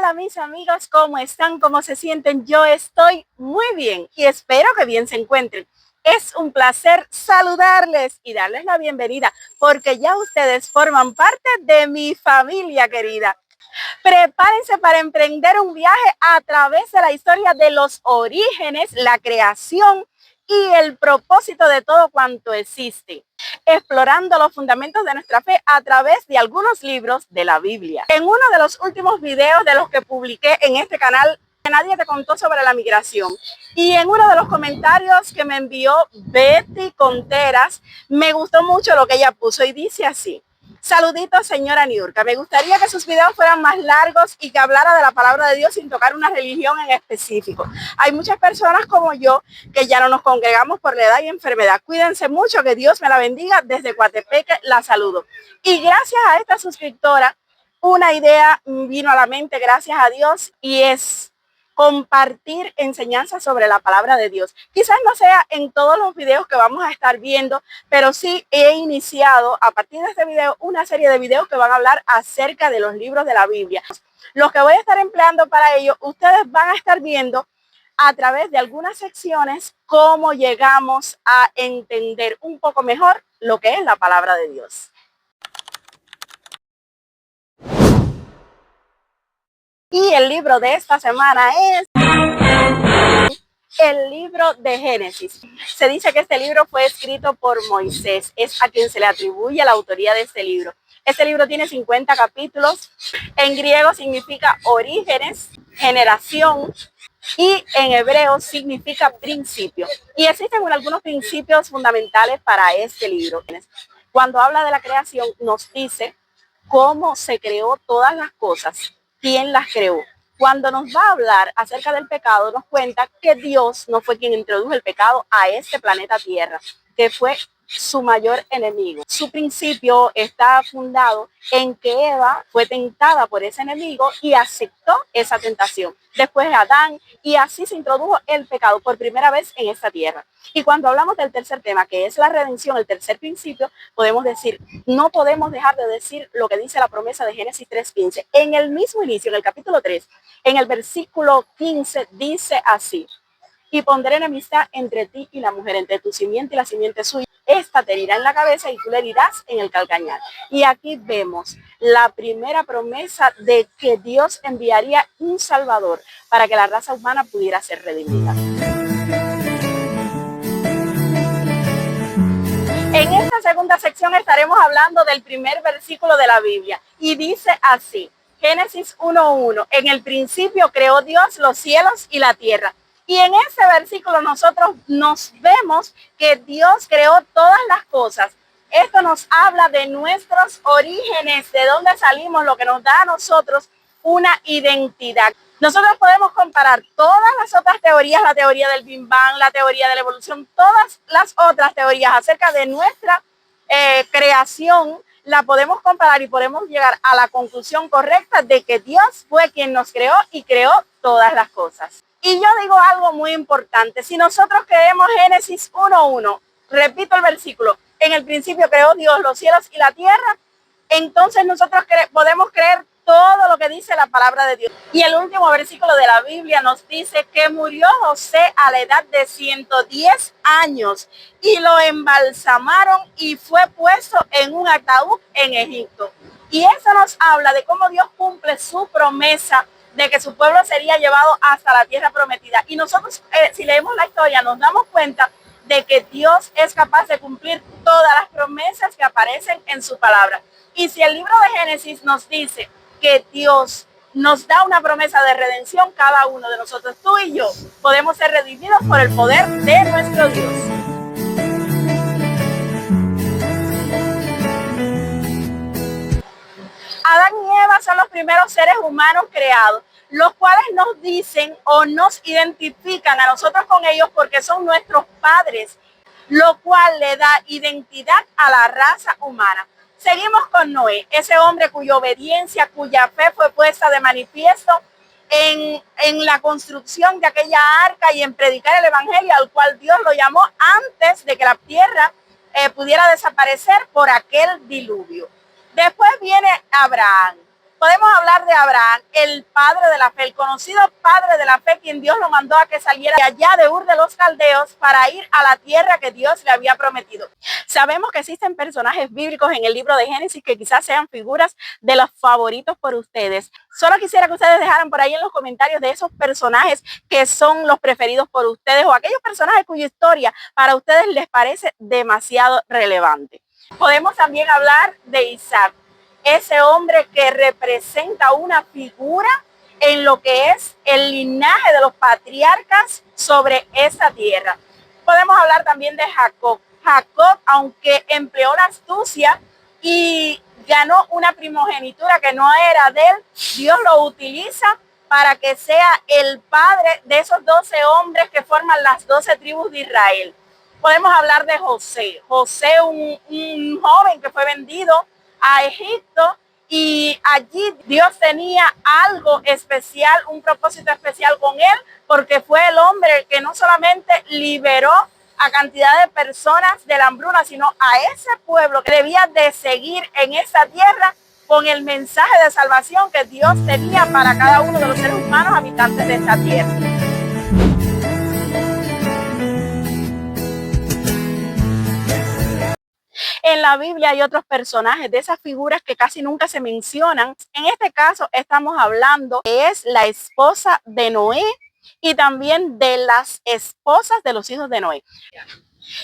Hola mis amigos, ¿cómo están? ¿Cómo se sienten? Yo estoy muy bien y espero que bien se encuentren. Es un placer saludarles y darles la bienvenida porque ya ustedes forman parte de mi familia querida. Prepárense para emprender un viaje a través de la historia de los orígenes, la creación y el propósito de todo cuanto existe, explorando los fundamentos de nuestra fe a través de algunos libros de la Biblia. En uno de los últimos videos de los que publiqué en este canal, Nadie te contó sobre la migración, y en uno de los comentarios que me envió Betty Conteras, me gustó mucho lo que ella puso y dice así: saluditos, señora Niurka. Me gustaría que sus videos fueran más largos y que hablara de la palabra de Dios sin tocar una religión en específico. Hay muchas personas como yo que ya no nos congregamos por la edad y enfermedad. Cuídense mucho, que Dios me la bendiga. Desde Coatepeque la saludo. Y gracias a esta suscriptora, una idea vino a la mente, gracias a Dios, y es compartir enseñanzas sobre la palabra de Dios. Quizás no sea en todos los videos que vamos a estar viendo, pero sí he iniciado a partir de este video una serie de videos que van a hablar acerca de los libros de la Biblia. Los que voy a estar empleando para ello, ustedes van a estar viendo a través de algunas secciones cómo llegamos a entender un poco mejor lo que es la palabra de Dios. Y el libro de esta semana es el libro de Génesis. Se dice que este libro fue escrito por Moisés, es a quien se le atribuye la autoría de este libro. Este libro tiene 50 capítulos, en griego significa orígenes, generación, y en hebreo significa principio. Y existen algunos principios fundamentales para este libro. Cuando habla de la creación, nos dice cómo se creó todas las cosas, quién las creó. Cuando nos va a hablar acerca del pecado, nos cuenta que Dios no fue quien introdujo el pecado a este planeta Tierra, que fue su mayor enemigo. Su principio está fundado en que Eva fue tentada por ese enemigo y aceptó esa tentación. Después Adán, y así se introdujo el pecado por primera vez en esta tierra. Y cuando hablamos del tercer tema, que es la redención, el tercer principio, podemos decir, no podemos dejar de decir lo que dice la promesa de Génesis 3:15. En el mismo inicio, en el capítulo 3, en el versículo 15, dice así: y pondré enemistad entre ti y la mujer, entre tu simiente y la simiente suya. Esta te herirá en la cabeza y tú le herirás en el calcañar. Y aquí vemos la primera promesa de que Dios enviaría un Salvador para que la raza humana pudiera ser redimida. En esta segunda sección estaremos hablando del primer versículo de la Biblia y dice así: Génesis 1:1, en el principio creó Dios los cielos y la tierra. Y en ese versículo nosotros nos vemos que Dios creó todas las cosas. Esto nos habla de nuestros orígenes, de dónde salimos, lo que nos da a nosotros una identidad. Nosotros podemos comparar todas las otras teorías, la teoría del Big Bang, la teoría de la evolución, todas las otras teorías acerca de nuestra creación, la podemos comparar y podemos llegar a la conclusión correcta de que Dios fue quien nos creó y creó todas las cosas. Y yo digo algo muy importante: si nosotros creemos Génesis 1:1, repito el versículo, en el principio creó Dios los cielos y la tierra, entonces nosotros podemos creer todo lo que dice la palabra de Dios. Y el último versículo de la Biblia nos dice que murió José a la edad de 110 años y lo embalsamaron y fue puesto en un ataúd en Egipto. Y eso nos habla de cómo Dios cumple su promesa de que su pueblo sería llevado hasta la tierra prometida. Y nosotros, si leemos la historia, nos damos cuenta de que Dios es capaz de cumplir todas las promesas que aparecen en su palabra. Y si el libro de Génesis nos dice que Dios nos da una promesa de redención, cada uno de nosotros, tú y yo, podemos ser redimidos por el poder de nuestro Dios. Adán y Eva son los primeros seres humanos creados, los cuales nos dicen o nos identifican a nosotros con ellos porque son nuestros padres, lo cual le da identidad a la raza humana. Seguimos con Noé, ese hombre cuya obediencia, cuya fe fue puesta de manifiesto en la construcción de aquella arca y en predicar el evangelio, al cual Dios lo llamó antes de que la tierra pudiera desaparecer por aquel diluvio. Después viene Abraham. Podemos hablar de Abraham, el padre de la fe, el conocido padre de la fe, quien Dios lo mandó a que saliera de allá de Ur de los Caldeos para ir a la tierra que Dios le había prometido. Sabemos que existen personajes bíblicos en el libro de Génesis que quizás sean figuras de los favoritos por ustedes. Solo quisiera que ustedes dejaran por ahí en los comentarios de esos personajes que son los preferidos por ustedes o aquellos personajes cuya historia para ustedes les parece demasiado relevante. Podemos también hablar de Isaac, ese hombre que representa una figura en lo que es el linaje de los patriarcas sobre esa tierra. Podemos hablar también de Jacob. Jacob, aunque empleó la astucia y ganó una primogenitura que no era de él, Dios lo utiliza para que sea el padre de esos 12 hombres que forman las 12 tribus de Israel. Podemos hablar de José. José, un joven que fue vendido a Egipto, y allí Dios tenía algo especial, un propósito especial con él, porque fue el hombre que no solamente liberó a cantidad de personas de la hambruna, sino a ese pueblo que debía de seguir en esa tierra con el mensaje de salvación que Dios tenía para cada uno de los seres humanos habitantes de esta tierra. En la Biblia hay otros personajes de esas figuras que casi nunca se mencionan. En este caso estamos hablando que es la esposa de Noé y también de las esposas de los hijos de Noé.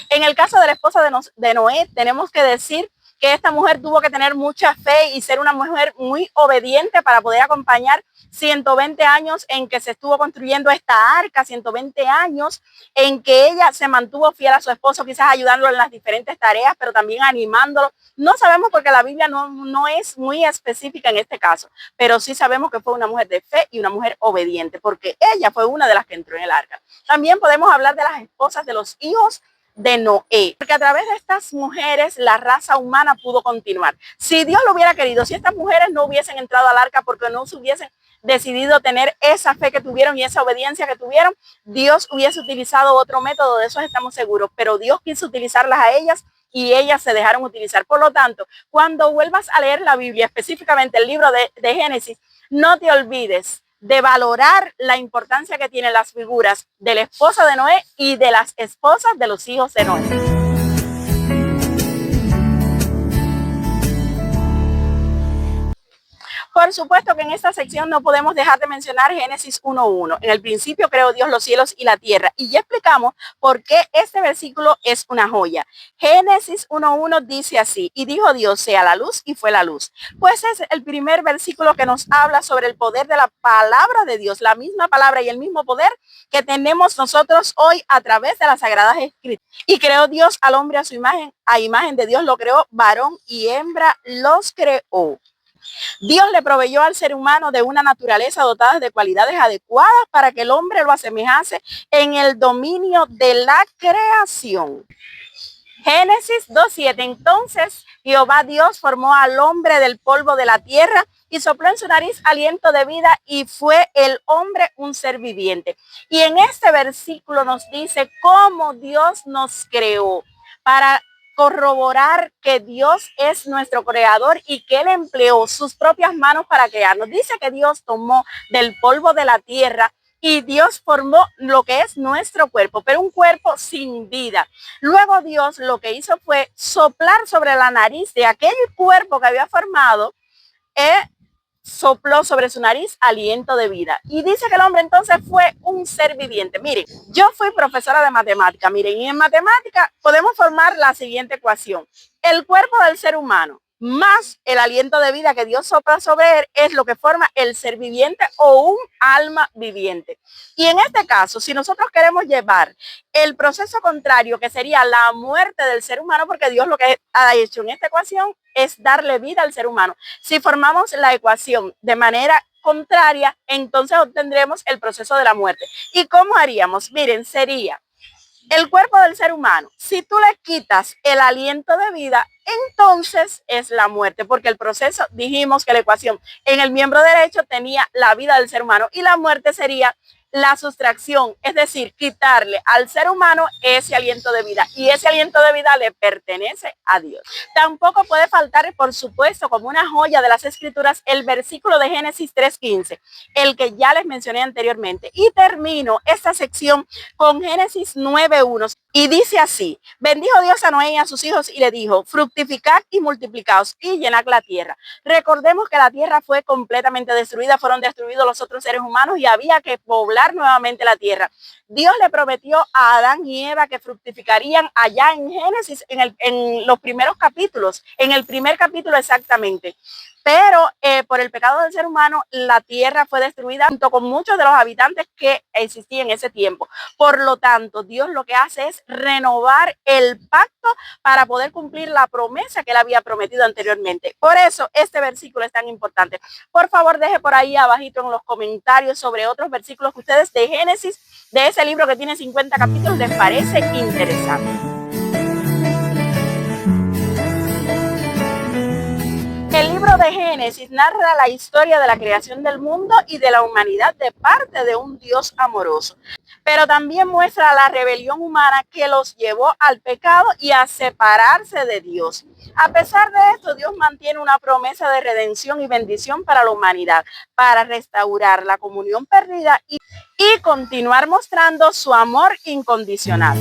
En el caso de la esposa de Noé, tenemos que decir que esta mujer tuvo que tener mucha fe y ser una mujer muy obediente para poder acompañar 120 años en que se estuvo construyendo esta arca, 120 años en que ella se mantuvo fiel a su esposo, quizás ayudándolo en las diferentes tareas, pero también animándolo. No sabemos porque la Biblia no es muy específica en este caso, pero sí sabemos que fue una mujer de fe y una mujer obediente, porque ella fue una de las que entró en el arca. También podemos hablar de las esposas de los hijos de Noé, porque a través de estas mujeres la raza humana pudo continuar. Si Dios lo hubiera querido, si estas mujeres no hubiesen entrado al arca porque no se hubiesen decidido tener esa fe que tuvieron y esa obediencia que tuvieron, Dios hubiese utilizado otro método, de eso estamos seguros, pero Dios quiso utilizarlas a ellas y ellas se dejaron utilizar. Por lo tanto, cuando vuelvas a leer la Biblia, específicamente el libro de Génesis, no te olvides de valorar la importancia que tienen las figuras de la esposa de Noé y de las esposas de los hijos de Noé. Por supuesto que en esta sección no podemos dejar de mencionar Génesis 1:1. En el principio creó Dios los cielos y la tierra. Y ya explicamos por qué este versículo es una joya. Génesis 1:1 dice así: y dijo Dios, sea la luz, y fue la luz. Pues es el primer versículo que nos habla sobre el poder de la palabra de Dios, la misma palabra y el mismo poder que tenemos nosotros hoy a través de las Sagradas Escrituras. Y creó Dios al hombre a imagen de Dios lo creó, varón y hembra los creó. Dios le proveyó al ser humano de una naturaleza dotada de cualidades adecuadas para que el hombre lo asemejase en el dominio de la creación. Génesis 2:7. Entonces Jehová Dios formó al hombre del polvo de la tierra y sopló en su nariz aliento de vida y fue el hombre un ser viviente. Y en este versículo nos dice cómo Dios nos creó para corroborar que Dios es nuestro creador y que Él empleó sus propias manos para crearnos. Dice que Dios tomó del polvo de la tierra y Dios formó lo que es nuestro cuerpo, pero un cuerpo sin vida. Luego Dios lo que hizo fue soplar sobre la nariz de aquel cuerpo que había formado, sopló sobre su nariz aliento de vida. Y dice que el hombre entonces fue un ser viviente. Miren, yo fui profesora de matemática. Miren, y en matemática podemos formar la siguiente ecuación. El cuerpo del ser humano más el aliento de vida que Dios sopla sobre él es lo que forma el ser viviente o un alma viviente. Y en este caso, si nosotros queremos llevar el proceso contrario, que sería la muerte del ser humano, porque Dios lo que ha hecho en esta ecuación es darle vida al ser humano. Si formamos la ecuación de manera contraria, entonces obtendremos el proceso de la muerte. ¿Y cómo haríamos? Miren, sería el cuerpo del ser humano. Si tú le quitas el aliento de vida, entonces es la muerte, porque el proceso, dijimos que la ecuación en el miembro derecho tenía la vida del ser humano y la muerte sería la sustracción, es decir, quitarle al ser humano ese aliento de vida, y ese aliento de vida le pertenece a Dios. Tampoco puede faltar, por supuesto, como una joya de las Escrituras, el versículo de Génesis 3:15, el que ya les mencioné anteriormente. Y termino esta sección con Génesis 9:1, y dice así: bendijo Dios a Noé y a sus hijos y le dijo: fructificad y multiplicaos y llenad la tierra. Recordemos que la tierra fue completamente destruida, fueron destruidos los otros seres humanos y había que poblar nuevamente la tierra. Dios le prometió a Adán y Eva que fructificarían allá en Génesis, en los primeros capítulos, en el primer capítulo exactamente. Pero por el pecado del ser humano, la tierra fue destruida junto con muchos de los habitantes que existían en ese tiempo. Por lo tanto, Dios lo que hace es renovar el pacto para poder cumplir la promesa que él había prometido anteriormente. Por eso este versículo es tan importante. Por favor, deje por ahí abajito en los comentarios sobre otros versículos que ustedes de Génesis, de ese libro que tiene 50 capítulos, les parece interesante. El libro de Génesis narra la historia de la creación del mundo y de la humanidad de parte de un Dios amoroso, pero también muestra la rebelión humana que los llevó al pecado y a separarse de Dios. A pesar de esto, Dios mantiene una promesa de redención y bendición para la humanidad, para restaurar la comunión perdida y continuar mostrando su amor incondicional.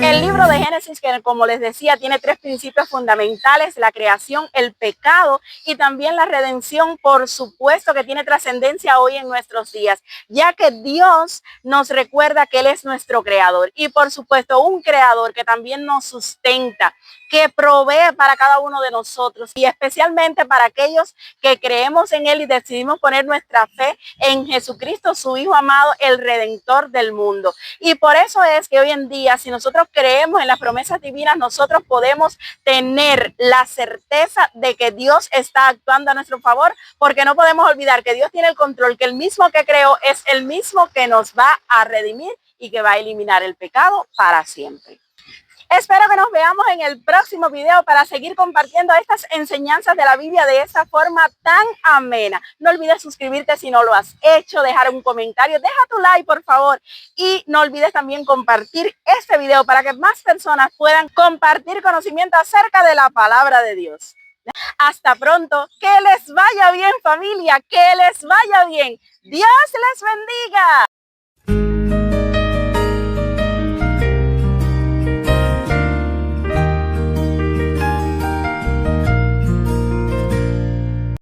El libro de Génesis, que como les decía, tiene 3 principios fundamentales: la creación, el pecado y también la redención. Por supuesto que tiene trascendencia hoy en nuestros días, ya que Dios nos recuerda que Él es nuestro creador y por supuesto un creador que también nos sustenta, que provee para cada uno de nosotros y especialmente para aquellos que creemos en Él y decidimos poner nuestra fe en Jesucristo, su Hijo amado, el Redentor del mundo. Y por eso es que hoy en día, si nosotros creemos en las promesas divinas, nosotros podemos tener la certeza de que Dios está actuando a nuestro favor, porque no podemos olvidar que Dios tiene el control, que el mismo que creó es el mismo que nos va a redimir y que va a eliminar el pecado para siempre. Espero que nos veamos en el próximo video para seguir compartiendo estas enseñanzas de la Biblia de esta forma tan amena. No olvides suscribirte si no lo has hecho, dejar un comentario, deja tu like por favor y no olvides también compartir este video para que más personas puedan compartir conocimiento acerca de la palabra de Dios. Hasta pronto, que les vaya bien familia, que les vaya bien. Dios les bendiga.